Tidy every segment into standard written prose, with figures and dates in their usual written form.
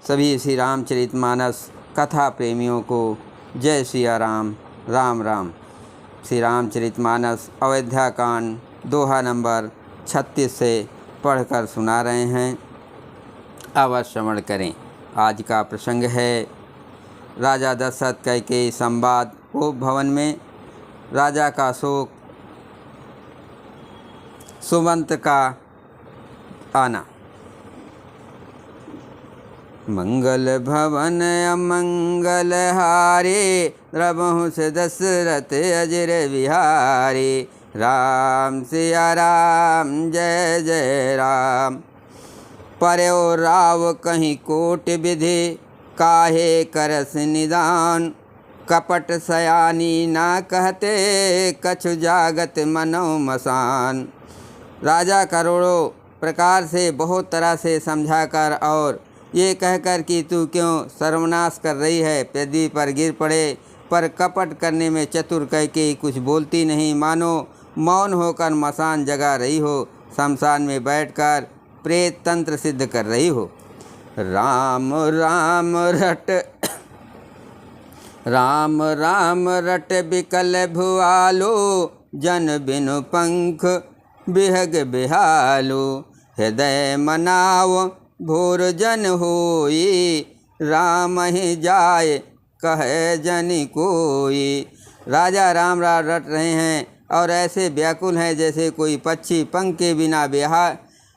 सभी श्री रामचरितमानस कथा प्रेमियों को जय सिया राम। राम राम। श्री रामचरितमानस अयोध्या कांड दोहा नंबर 36 से पढ़कर सुना रहे हैं, अवश्य श्रवण करें। आज का प्रसंग है राजा दशरथ कैकेयी संवाद। उप भवन में राजा का शोक, सुमंत का आना। मंगल भवन अमंगल हारे, द्रबहुं से दशरथ अजर विहारे। राम सिया राम जय जय राम। पर्यो राव कहीं कोट विधि, काहे करस निदान। कपट सयानी ना कहते, कछु जागत मनो मसान। राजा करोड़ों प्रकार से बहुत तरह से समझाकर और ये कहकर कि तू क्यों सर्वनाश कर रही है, पृथ्वी पर गिर पड़े, पर कपट करने में चतुर कैकेयी कुछ बोलती नहीं, मानो मौन होकर मसान जगा रही हो, शमशान में बैठकर प्रेत तंत्र सिद्ध कर रही हो। राम राम रट राम राम रट बिकल भुआलो, जन बिनु पंख बिहग बिहालो। हृदय मनाव भोर जन होई, राम ही जाए कहे जन कोई। राजा राम राम रट रहे हैं और ऐसे व्याकुल हैं जैसे कोई पक्षी पंख के बिना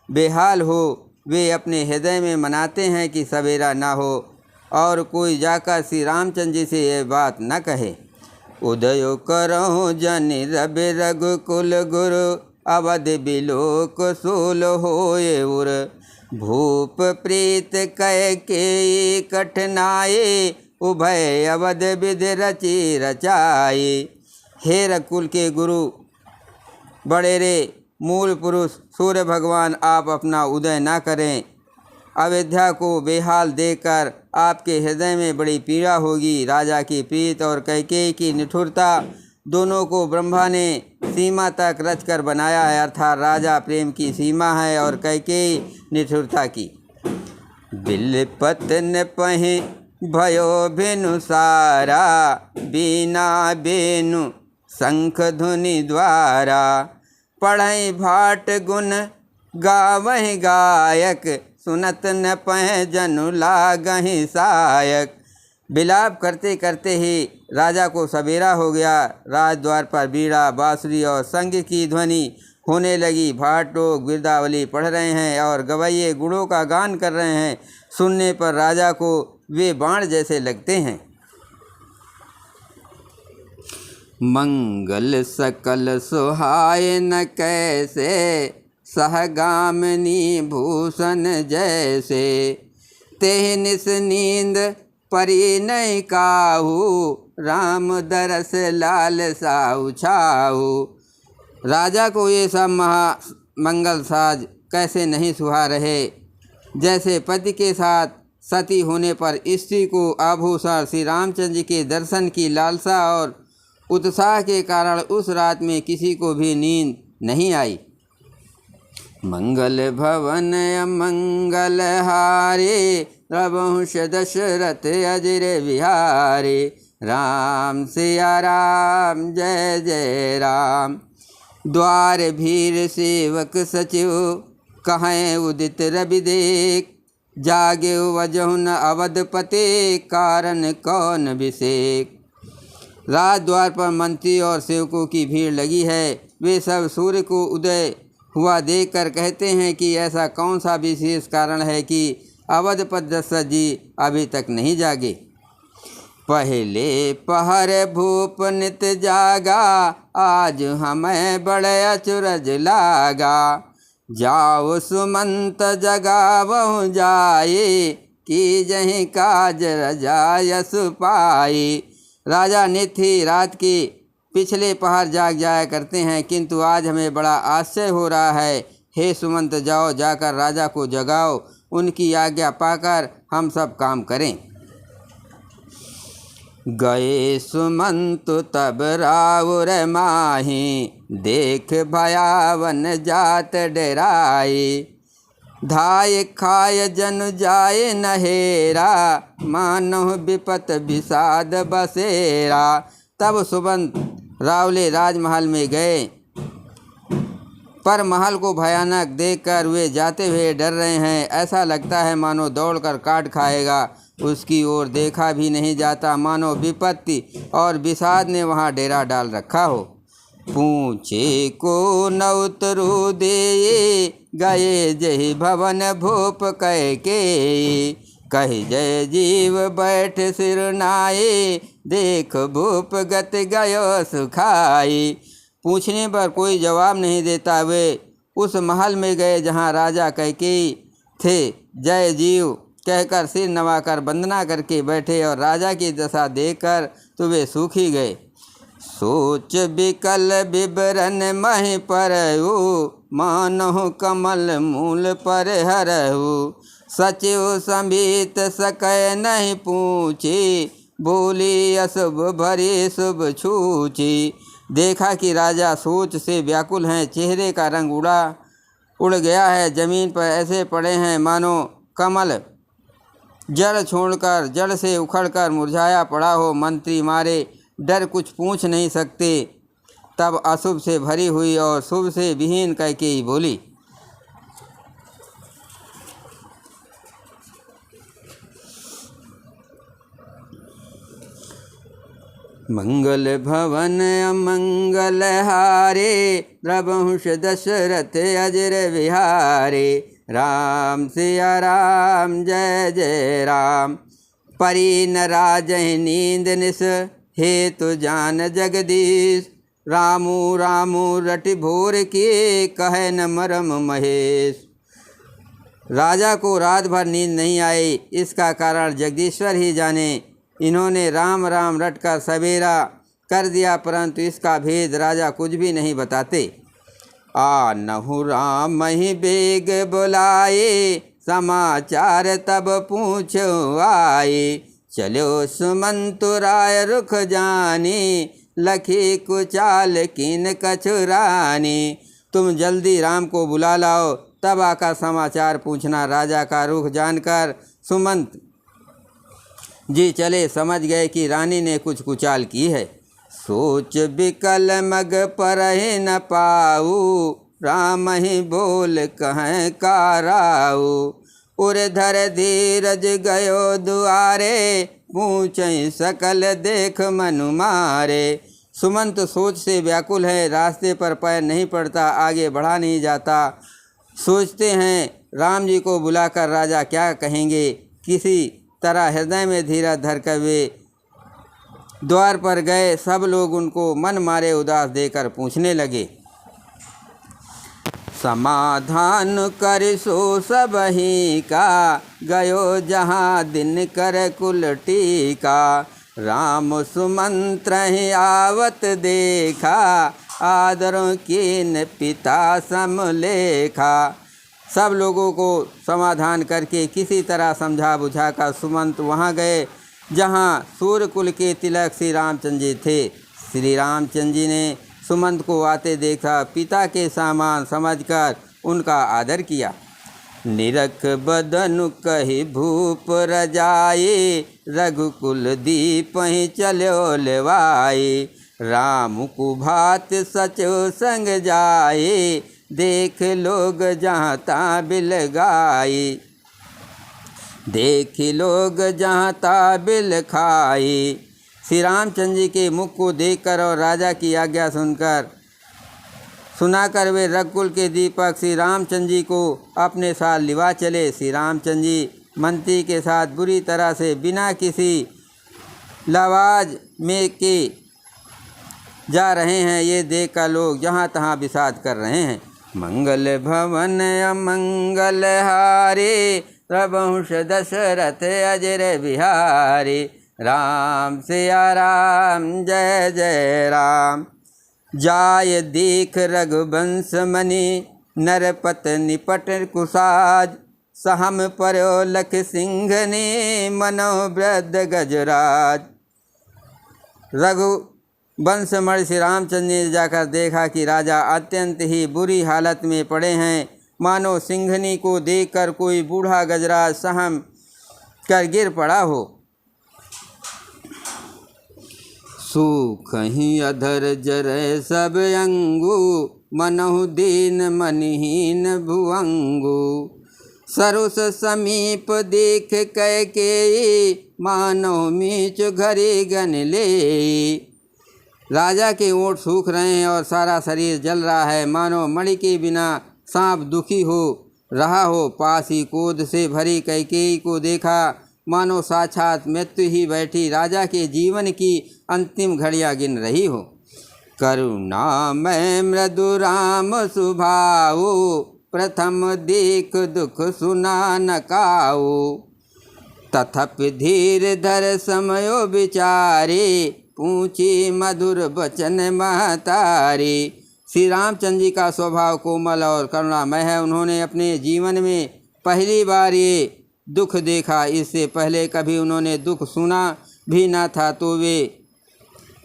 बेहाल हो। वे अपने हृदय में मनाते हैं कि सवेरा ना हो और कोई जाकर श्री रामचंद्र जी से यह बात न कहे। उदयो करो जन रवि रघुकुल गुरु, अवध बिलोक सूल होए उर। भूप प्रीत कैकेयी कठिनाई, उभय अवध विधि रची रचाई। हे रघुकुल के गुरु बड़ेरे मूल पुरुष सूर्य भगवान, आप अपना उदय ना करें। अयोध्या को बेहाल देखकर आपके हृदय में बड़ी पीड़ा होगी। राजा की प्रीत और कैकेयी की निठुरता दोनों को ब्रह्मा ने सीमा तक रचकर बनाया है, अर्थात राजा प्रेम की सीमा है और कैकेयी निठुरता की। बिलपत न पहि भयो बिनु सारा, बीना बेनु शंख धुनि द्वारा। पढ़ई भाट गुण गावहि गायक, सुनत न पह जनु लागहि सायक। विलाप करते करते ही राजा को सवेरा हो गया। राजद्वार पर बीड़ा, बांसुरी और संग की ध्वनि होने लगी। भाट लोग गिरदावली पढ़ रहे हैं और गवैये गुणों का गान कर रहे हैं। सुनने पर राजा को वे बाण जैसे लगते हैं। मंगल सकल सुहाए न कैसे, सहगामिनी भूषण जैसे। तेह निस नींद परी नहीं काहू, राम दरस लाल साहु छाहू। राजा को ये सब मंगल साज कैसे नहीं सुहा रहे। जैसे पति के साथ सती होने पर स्त्री को आभूषण श्री रामचंद्र जी के दर्शन की लालसा और उत्साह के कारण उस रात में किसी को भी नींद नहीं आई। मंगल भवन अमंगल हारे, द्रबहुं से दशरथ अजर विहारे। राम सिया राम जय जय राम। द्वार भीर सेवक सचिव, कहें उदित रवि देख। जागे वजहु न अवधपते, कारण कौन विषेक। राजद्वार पर मंत्री और सेवकों की भीड़ लगी है। वे सब सूर्य को उदय हुआ देखकर कहते हैं कि ऐसा कौन सा विशेष कारण है कि अवधपत दशरथ जी अभी तक नहीं जागे। पहले पहर भूप नित जागा, आज हमें बड़े अचरज लागा। जाओ सुमंत जगावहु जाए, कि जहीं काज रजायस पाई। राजा नित्य ही रात की पिछले पहर जाग जाया करते हैं, किंतु आज हमें बड़ा आश्चर्य हो रहा है। हे सुमंत, जाओ जाकर राजा को जगाओ, उनकी आज्ञा पाकर हम सब काम करें। गए सुमंत तब राउर माही, देख भयावन जात डराई। धाय खाय जन जाए नहेरा, मानो विपत विषाद बसेरा। तब सुमंत रावले राजमहल में गए, पर महल को भयानक देखकर वे जाते हुए डर रहे हैं। ऐसा लगता है मानो दौड़कर काट खाएगा। उसकी ओर देखा भी नहीं जाता, मानो विपत्ति और विषाद ने वहाँ डेरा डाल रखा हो। पूछे को न उतरू दे, गए जय भवन भूप कह के। कह जय जीव बैठ सिर नाये, देख भूप गत गयो सुखाई। पूछने पर कोई जवाब नहीं देता। वे उस महल में गए जहाँ राजा कैकेयी थे। जय जीव कहकर सिर नवाकर वंदना करके बैठे और राजा की दशा देखकर तो वे सूख ही गए। सोच विकल विवरण मह परहु, मानहु कमल मूल पर हरहु। सचिव संबित सकै नहीं पूछी, बोली अशुभ भरी शुभ छूची। देखा कि राजा सोच से व्याकुल हैं। चेहरे का रंग उड़ गया है, जमीन पर ऐसे पड़े हैं मानो कमल जड़ छोड़कर जड़ से उखड़कर मुरझाया पड़ा हो। मंत्री मारे डर कुछ पूछ नहीं सकते। तब अशुभ से भरी हुई और शुभ से विहीन कैकेयी बोली, मंगल भवन अमंगल हारे, प्रभुष दशरथ अजर विहारे। राम सिया राम जय जय राम, परी न राजहि नींद निस, हेतु जान जगदीश। रामू रामू रटि भोर किए, कहे न मरम महेश। राजा को रात भर नींद नहीं आई, इसका कारण जगदीश्वर ही जाने। इन्होंने राम राम रटकर सवेरा कर दिया, परंतु इसका भेद राजा कुछ भी नहीं बताते। आ नहु राम ही बेग बुलाए, समाचार तब पूछो आए। चलो सुमंतु राय रुख जानी, लखी कुचाल कीन कछुरानी। तुम जल्दी राम को बुला लाओ, तब आका समाचार पूछना। राजा का रुख जानकर सुमंत जी चले, समझ गए कि रानी ने कुछ कुचाल की है। सोच विकल मग परहि न पाऊ, राम ही बोल कहें काराऊ। उर्धर धीरज गयो दुआरे, पूछें सकल देख मनु मारे। सुमंत सोच से व्याकुल है, रास्ते पर पैर नहीं पड़ता, आगे बढ़ा नहीं जाता। सोचते हैं राम जी को बुलाकर राजा क्या कहेंगे। किसी तरह हृदय में धीरज धरकर वे द्वार पर गए। सब लोग उनको मन मारे उदास देकर पूछने लगे, समाधान कर सो सबही का, गयो जहाँ दिन कर कुल टीका। राम सुमंत्र आवत देखा, आदरों कीन पिता समलेखा। सब लोगों को समाधान करके किसी तरह समझा बुझाकर सुमंत वहाँ गए जहाँ सूर्यकुल के तिलक श्री रामचंद्र जी थे। श्री रामचंद्र जी ने सुमंत को आते देखा, पिता के सामान समझकर उनका आदर किया। निरख बदनु कहि भूप रजाए, रघुकुल दीप ही चलो लेवाए। राम कुभात सचो संग जाए, देख लोग जहाँ ता बिल गाई। देख लोग जहाँ ता बिल खाई। श्री रामचंद्र जी के मुख को देखकर और राजा की आज्ञा सुनाकर वे रघुकुल के दीपक श्री रामचंद्र जी को अपने साथ लिवा चले। श्री रामचंद्र जी मंत्री के साथ बुरी तरह से बिना किसी लवाज में के जा रहे हैं। ये देखकर लोग जहाँ तहाँ विषाद कर रहे हैं। मंगल भवन अमंगल हारे, प्रभुष दशरथ अजर बिहारी। राम सिया राम जय जय राम, जाय दीख रघुवंश मणि, नरपत निपट कुसाज। सहम पर्यो लख सिंह ने, मनोवृद्ध गजराज। रघुवंश मणि श्री रामचंद्र ने जाकर देखा कि राजा अत्यंत ही बुरी हालत में पड़े हैं, मानो सिंघनी को देखकर कोई बूढ़ा गजराज सहम कर गिर पड़ा हो। सूख ही अधर जरे सब अंगू, मनहु दीन मनहीन भुअंगू। सरुस समीप देख कैकेयी, मानो मीच घरे गन ले। राजा के ओंठ सूख रहे हैं और सारा शरीर जल रहा है, मानो मणि के बिना सांप दुखी हो रहा हो। पास ही क्रोध से भरी कैकेयी को देखा, मानो साक्षात मृत्यु ही बैठी राजा के जीवन की अंतिम घड़ियां गिन रही हो। करुणामय मृदु राम सुभाऊ, प्रथम देख दुख सुना न काऊ। तथापि धीर धर समयो विचारे, पूछी मधुर बचन महतारी। श्री रामचंद्र जी का स्वभाव कोमल और करुणामय है। उन्होंने अपने जीवन में पहली बार ये दुख देखा। इससे पहले कभी उन्होंने दुख सुना भी न था,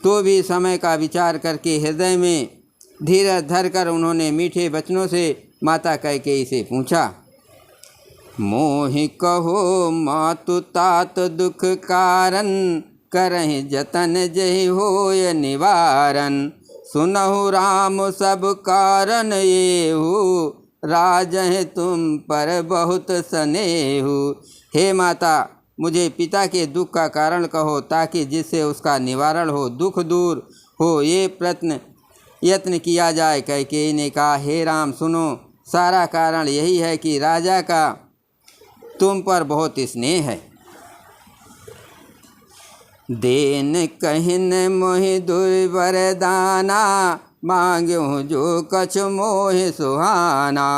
तो भी समय का विचार करके हृदय में धीरज धरकर उन्होंने मीठे वचनों से माता कैकेयी से पूछा, मोहि कहो मातु तात दुख कारण, करहि जतन जहि होय निवारण। सुनहु राम सब कारण येहु, राजहि तुम पर बहुत स्नेहु। हे माता, मुझे पिता के दुख का कारण कहो, ताकि जिससे उसका निवारण हो, दुख दूर हो, ये यत्न किया जाए। कैकेयी ने कहा, हे राम सुनो, सारा कारण यही है कि राजा का तुम पर बहुत स्नेह है। देन कहिन मोहि दुर्वरदाना, मांग्यो जो कछ मोहि सुहाना।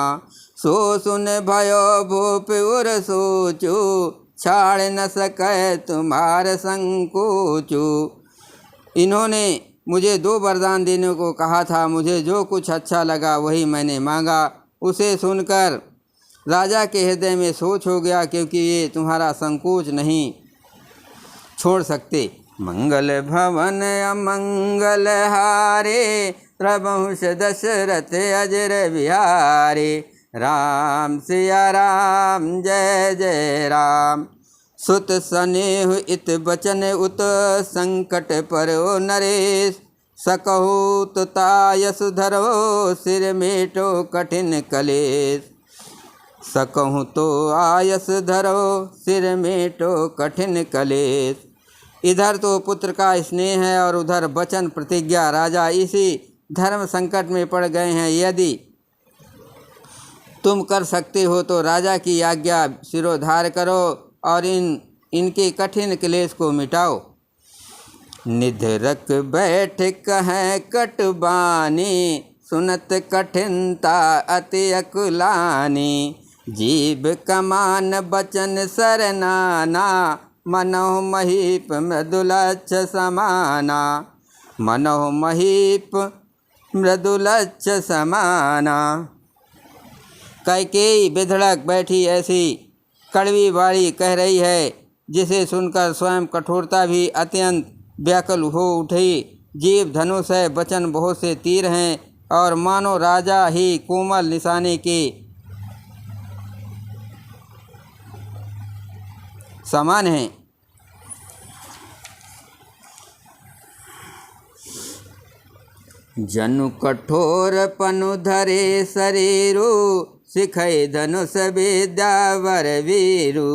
सो सुन भयो भूप उर सोचू, छाड़ न सके तुम्हार संकोचू। इन्होंने मुझे 2 वरदान देने को कहा था, मुझे जो कुछ अच्छा लगा वही मैंने मांगा। उसे सुनकर राजा के हृदय में सोच हो गया, क्योंकि ये तुम्हारा संकोच नहीं छोड़ सकते। मंगल भवन अमंगल हारे, प्रभुष दशरथ अजर बिहारे। राम सिया राम जय जय राम। सुत स्नेह इत बचन उत, संकट परो नरेश। सकहु तुतायस धरो, सिर मेटो कठिन कलेश। सकहु तो आयस धरो, सिर मेटो कठिन कलेश। इधर तो पुत्र का स्नेह है और उधर वचन प्रतिज्ञा। राजा इसी धर्म संकट में पड़ गए हैं। यदि तुम कर सकते हो तो राजा की आज्ञा शिरोधार्य करो और इनके कठिन क्लेश को मिटाओ। निधरक बैठ कहें कटबानी, सुनत कठिनता अति अकुलानी। जीव कमान बचन सरनाना, मनोह महीप मृदुलच्छ समाना। मनोह महीप मृदुलच्छ समाना। कैकेयी बेधड़क बैठी ऐसी कड़वी बाणी कह रही है, जिसे सुनकर स्वयं कठोरता भी अत्यंत व्याकुल हो उठी। जीव धनुष है, वचन बहुत से तीर हैं और मानो राजा ही कोमल निशाने के समान हैं। जनु कठोर पनु धरे शरीरु, सिखै धनुष विद्या वर वीरु।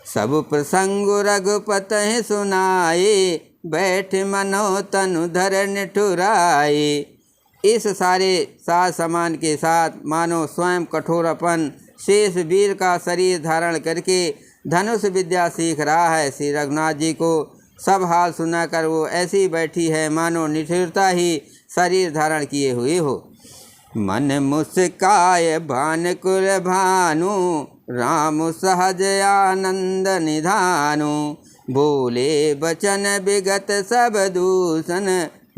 सब प्रसंग रघुपति सुनाए, बैठ मनो तनु धर निठुराए। इस सारे साज समान के साथ मानो स्वयं कठोरपन शेष वीर का शरीर धारण करके धनुष विद्या सीख रहा है। श्री रघुनाथ जी को सब हाल सुनाकर वो ऐसी बैठी है मानो निठुरता ही शरीर धारण किए हुए हो। मन मुस्काय भानुकुल भानु, राम सहज आनंद निधानु। बोले बचन विगत सब दूषण,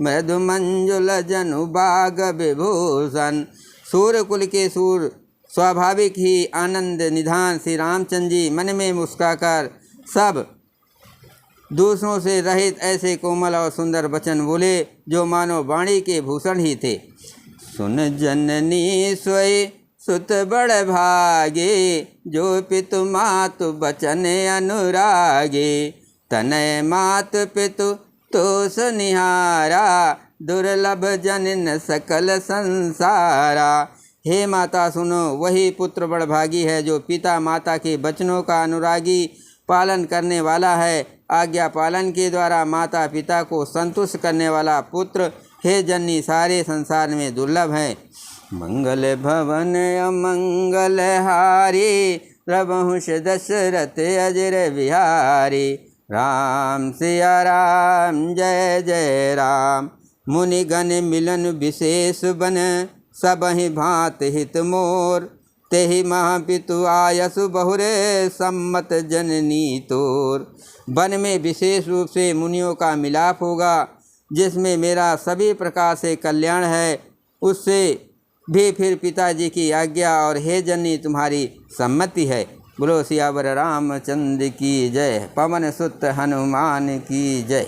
मृदु मंजुल जनु बाग विभूषण। सूर्य कुल के सूर स्वाभाविक ही आनंद निधान श्री रामचंद्र जी मन में मुस्काकर सब दूसरों से रहित ऐसे कोमल और सुंदर वचन बोले, जो मानो वाणी के भूषण ही थे। सुन जननी सोई सुत बड़ भागे, जो पितु मातु बचन अनुरागे। तनय मात पितु तोष निहारा, दुर्लभ जनिन सकल संसारा। हे माता सुनो, वही पुत्र बड़ भागी है जो पिता माता के वचनों का अनुरागी पालन करने वाला है। आज्ञा पालन के द्वारा माता पिता को संतुष्ट करने वाला पुत्र हे जननी सारे संसार में दुर्लभ है। मंगल भवन अमंगल हारी, प्रभुष दशरथ अजर बिहारी। राम सिया राम जय जय राम, मुनिगण मिलन विशेष बन, सबहि भांत हित मोर। तेहि महापितु आयसु बहुरे, सम्मत जननी तोर। वन में विशेष रूप से मुनियों का मिलाप होगा, जिसमें मेरा सभी प्रकार से कल्याण है। उससे भी फिर पिताजी की आज्ञा और हे जननी तुम्हारी सम्मति है। बोलो सियावर रामचंद्र की जय, पवन सुत हनुमान की जय।